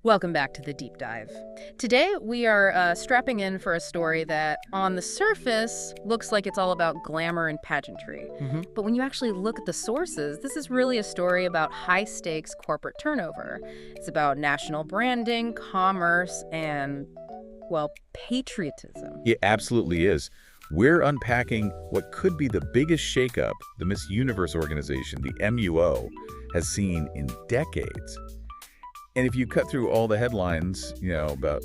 Welcome back to the Deep Dive. Today, we are strapping in for a story that, on the surface, looks like it's all about glamour and pageantry. But when you actually look at the sources, this is really a story about high-stakes corporate turnover. It's about national branding, commerce, and, well, patriotism. It absolutely is. We're unpacking what could be the biggest shakeup the Miss Universe organization, the MUO, has seen in decades. And if you cut through all the headlines, about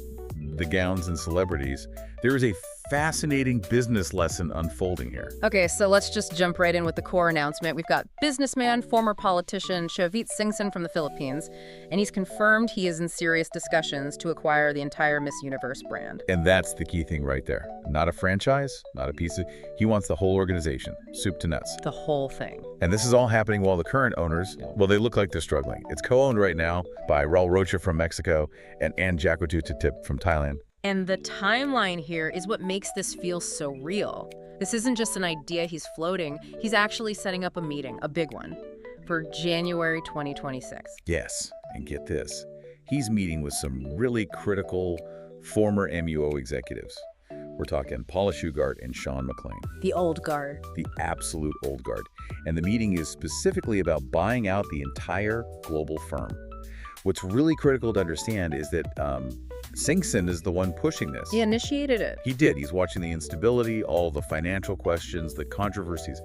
the gowns and celebrities, there is a fascinating business lesson unfolding here. Okay, so let's just jump right in with the core announcement. We've got businessman, former politician Chavit Singson from the Philippines, and he's confirmed he is in serious discussions to acquire the entire Miss Universe brand. And that's the key thing right there. Not a franchise, not a piece of... He wants the whole organization, soup to nuts. The whole thing. And this is all happening while the current owners, well, they look like they're struggling. It's co-owned right now by Raul Rocha from Mexico and Anne Jacquetutitip from Thailand. And the timeline here is what makes this feel so real. This isn't just an idea he's floating. He's actually setting up a meeting, a big one, for January 2026. Yes, and get this. He's meeting with some really critical former MUO executives. We're talking Paula Shugart and Sean McLean. The old guard. The absolute old guard. And the meeting is specifically about buying out the entire global firm. What's really critical to understand is that Singson is the one pushing this. He initiated it. He did. He's watching the instability, all the financial questions, the controversies,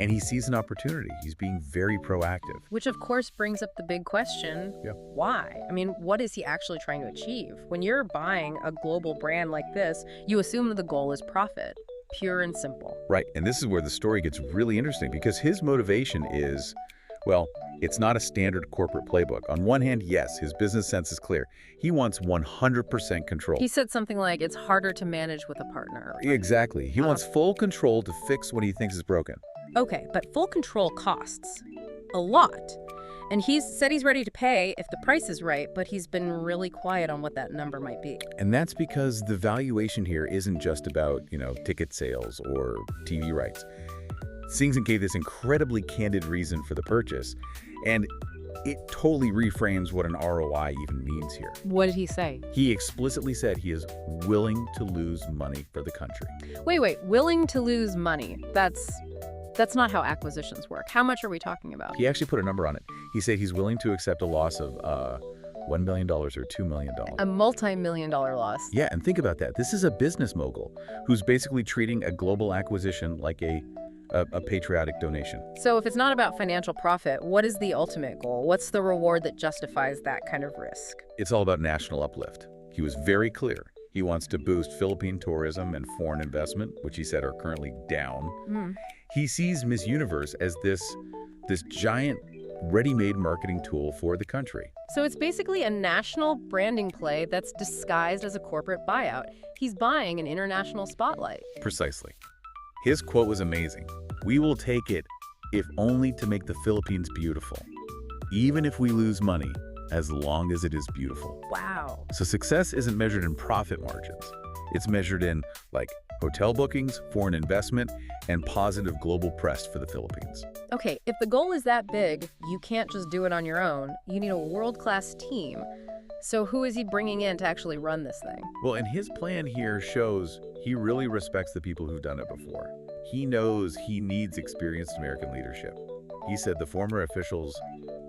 and he sees an opportunity. He's being very proactive. Which, of course, brings up the big question, why? I mean, what is he actually trying to achieve? When you're buying a global brand like this, you assume that the goal is profit, pure and simple. Right, and this is where the story gets really interesting because his motivation is, well, it's not a standard corporate playbook. On one hand, yes, his business sense is clear. He wants 100% control. He said something like, it's harder to manage with a partner. Exactly. He wants full control to fix what he thinks is broken. Okay, but full control costs a lot. And he's said he's ready to pay if the price is right, but he's been really quiet on what that number might be. And that's because the valuation here isn't just about, ticket sales or TV rights. Singson gave this incredibly candid reason for the purchase, and it totally reframes what an ROI even means here. What did he say? He explicitly said he is willing to lose money for the country. Wait, willing to lose money? That's not how acquisitions work. How much are we talking about? He actually put a number on it. He said he's willing to accept a loss of $1 million or $2 million. A multi-million-dollar loss. Yeah, and think about that. This is a business mogul who's basically treating a global acquisition like a patriotic donation. So if it's not about financial profit, what is the ultimate goal? What's the reward that justifies that kind of risk? It's all about national uplift. He was very clear. He wants to boost Philippine tourism and foreign investment, which he said are currently down. He sees Miss Universe as this giant ready-made marketing tool for the country. So it's basically a national branding play that's disguised as a corporate buyout. He's buying an international spotlight. Precisely. His quote was amazing. "We will take it, if only to make the Philippines beautiful, even if we lose money, as long as it is beautiful." Wow. So success isn't measured in profit margins. It's measured in, hotel bookings, foreign investment, and positive global press for the Philippines. Okay, if the goal is that big, you can't just do it on your own. You need a world-class team. So who is he bringing in to actually run this thing? Well, and his plan here shows he really respects the people who've done it before. He knows he needs experienced American leadership. He said the former officials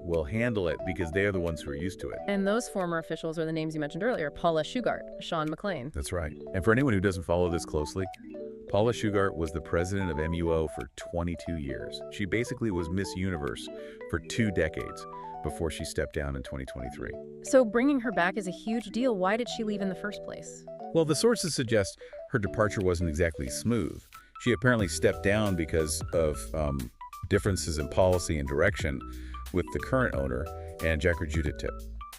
will handle it because they are the ones who are used to it. And those former officials are the names you mentioned earlier, Paula Shugart, Sean McLean. That's right. And for anyone who doesn't follow this closely, Paula Shugart was the president of MUO for 22 years. She basically was Miss Universe for 2 decades before she stepped down in 2023. So bringing her back is a huge deal. Why did she leave in the first place? Well, the sources suggest her departure wasn't exactly smooth. She apparently stepped down because of differences in policy and direction with the current owner, Anne Jacquetutitip.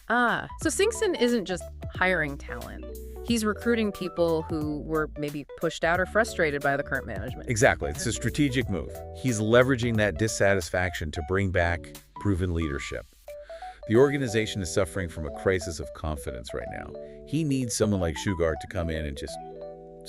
So Singson isn't just hiring talent. He's recruiting people who were maybe pushed out or frustrated by the current management. Exactly. It's a strategic move. He's leveraging that dissatisfaction to bring back proven leadership. The organization is suffering from a crisis of confidence right now. He needs someone like Shugart to come in and just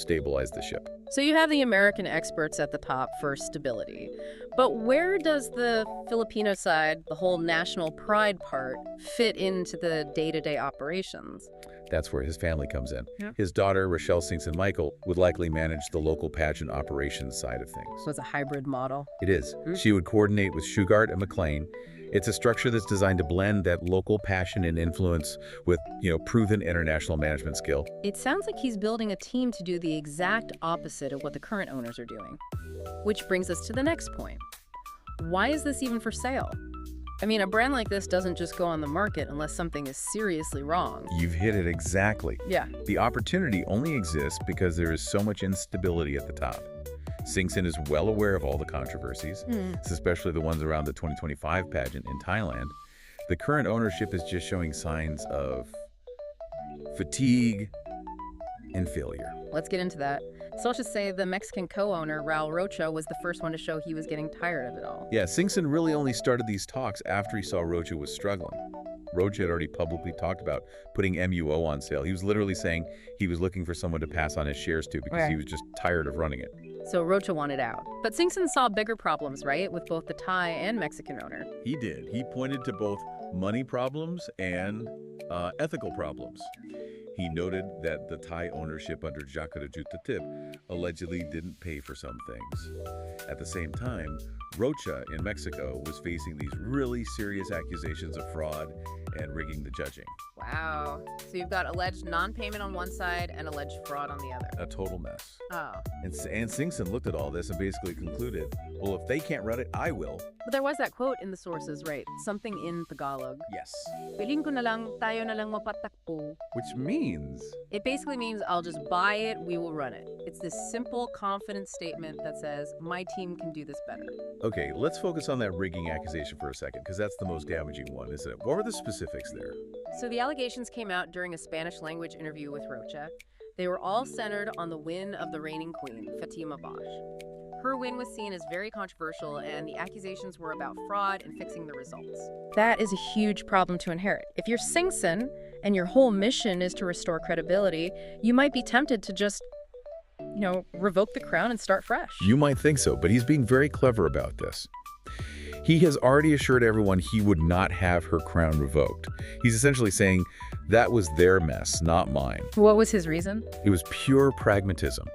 stabilize the ship. So you have the American experts at the top for stability. But where does the Filipino side, the whole national pride part, fit into the day-to-day operations? That's where his family comes in. Yeah. His daughter, Rochelle Singson Michael, would likely manage the local pageant operations side of things. So it's a hybrid model. It is. She would coordinate with Shugart and McLean. It's a structure that's designed to blend that local passion and influence with, proven international management skill. It sounds like he's building a team to do the exact opposite of what the current owners are doing. Which brings us to the next point. Why is this even for sale? I mean, a brand like this doesn't just go on the market unless something is seriously wrong. You've hit it exactly. Yeah. The opportunity only exists because there is so much instability at the top. Singson is well aware of all the controversies, especially the ones around the 2025 pageant in Thailand. The current ownership is just showing signs of fatigue and failure. Let's get into that. So let's just say the Mexican co-owner, Raul Rocha, was the first one to show he was getting tired of it all. Yeah, Singson really only started these talks after he saw Rocha was struggling. Rocha had already publicly talked about putting MUO on sale. He was literally saying he was looking for someone to pass on his shares to because he was just tired of running it. So Rocha wanted out. But Singson saw bigger problems, right, with both the Thai and Mexican owner. He did. He pointed to both money problems and ethical problems. He noted that the Thai ownership under Jakarta allegedly didn't pay for some things. At the same time, Rocha in Mexico was facing these really serious accusations of fraud and rigging the judging. Wow. So you've got alleged non-payment on one side and alleged fraud on the other. A total mess. Oh. And Singson looked at all this and basically concluded, well, if they can't run it, I will. But there was that quote in the sources, right? Something in Tagalog. Yes. Piling ko na lang, tayo na lang mapatakbo. Which means? It basically means I'll just buy it, we will run it. It's this simple, confident statement that says, my team can do this better. Okay, let's focus on that rigging accusation for a second, because that's the most damaging one, isn't it? What were the specifics there? So the allegations came out during a Spanish-language interview with Rocha. They were all centered on the win of the reigning queen, Fatima Bosch. Her win was seen as very controversial, and the accusations were about fraud and fixing the results. That is a huge problem to inherit. If you're Singson and your whole mission is to restore credibility, you might be tempted to just, revoke the crown and start fresh. You might think so, but he's being very clever about this. He has already assured everyone he would not have her crown revoked. He's essentially saying, that was their mess, not mine. What was his reason? It was pure pragmatism.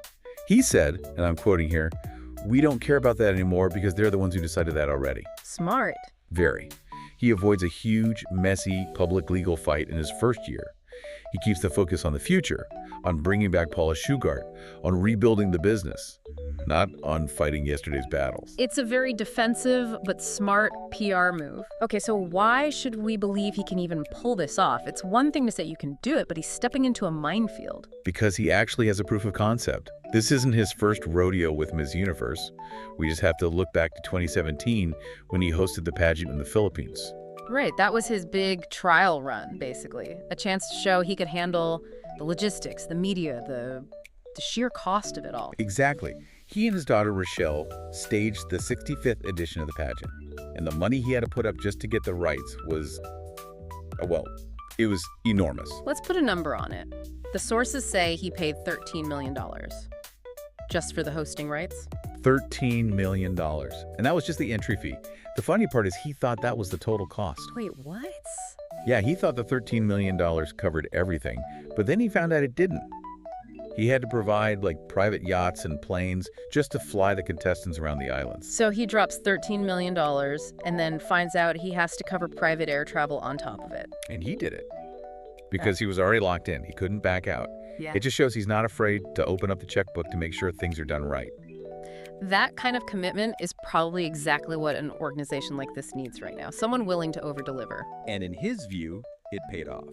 He said, and I'm quoting here, we don't care about that anymore because they're the ones who decided that already. Smart. Very. He avoids a huge, messy, public legal fight in his first year. He keeps the focus on the future, on bringing back Paula Shugart, on rebuilding the business, not on fighting yesterday's battles. It's a very defensive but smart PR move. Okay, so why should we believe he can even pull this off? It's one thing to say you can do it, but he's stepping into a minefield. Because he actually has a proof of concept. This isn't his first rodeo with Miss Universe. We just have to look back to 2017 when he hosted the pageant in the Philippines. Right, that was his big trial run, basically. A chance to show he could handle the logistics, the media, the sheer cost of it all. Exactly. He and his daughter Rochelle staged the 65th edition of the pageant. And the money he had to put up just to get the rights was, it was enormous. Let's put a number on it. The sources say he paid $13 million. Just for the hosting rights? $13 million. And that was just the entry fee. The funny part is he thought that was the total cost. Wait, what? Yeah, he thought the $13 million covered everything, but then he found out it didn't. He had to provide private yachts and planes just to fly the contestants around the islands. So he drops $13 million and then finds out he has to cover private air travel on top of it. And he did it because he was already locked in. He couldn't back out. Yeah. It just shows he's not afraid to open up the checkbook to make sure things are done right. That kind of commitment is probably exactly what an organization like this needs right now. Someone willing to overdeliver. And in his view, it paid off.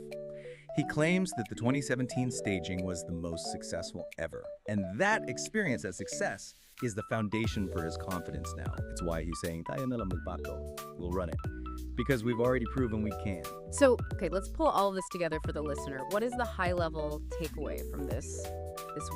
He claims that the 2017 staging was the most successful ever. And that experience, that success, is the foundation for his confidence now. It's why he's saying, tayo na lang magbago. We'll run it. Because we've already proven we can. So, okay, let's pull all of this together for the listener. What is the high-level takeaway from this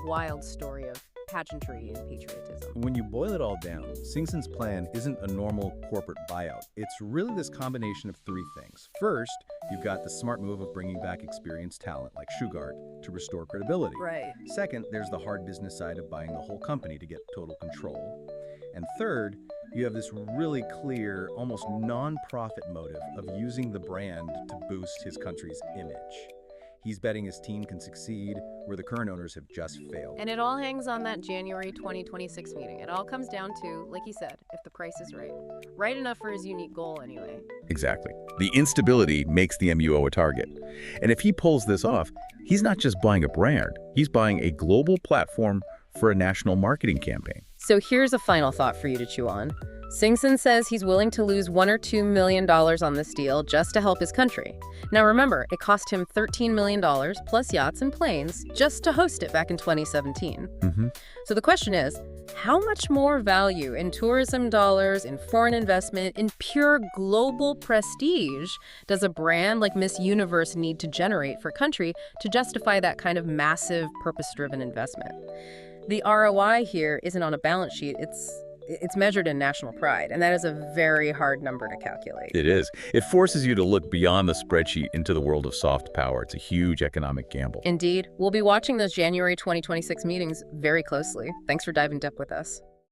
wild story of pageantry and patriotism. When you boil it all down, Singson's plan isn't a normal corporate buyout. It's really this combination of three things. First, you've got the smart move of bringing back experienced talent like Shugart to restore credibility. Right. Second, there's the hard business side of buying the whole company to get total control. And third, you have this really clear, almost non-profit motive of using the brand to boost his country's image. He's betting his team can succeed where the current owners have just failed. And it all hangs on that January 2026 meeting. It all comes down to, like he said, if the price is right. Right enough for his unique goal, anyway. Exactly. The instability makes the MUO a target. And if he pulls this off, he's not just buying a brand, he's buying a global platform for a national marketing campaign. So here's a final thought for you to chew on. Singson says he's willing to lose $1 or $2 million on this deal just to help his country. Now remember, it cost him $13 million plus yachts and planes just to host it back in 2017. So the question is, how much more value in tourism dollars, in foreign investment, in pure global prestige does a brand like Miss Universe need to generate for a country to justify that kind of massive, purpose-driven investment? The ROI here isn't on a balance sheet, it's measured in national pride, and that is a very hard number to calculate. It is. It forces you to look beyond the spreadsheet into the world of soft power. It's a huge economic gamble. Indeed. We'll be watching those January 2026 meetings very closely. Thanks for diving deep with us.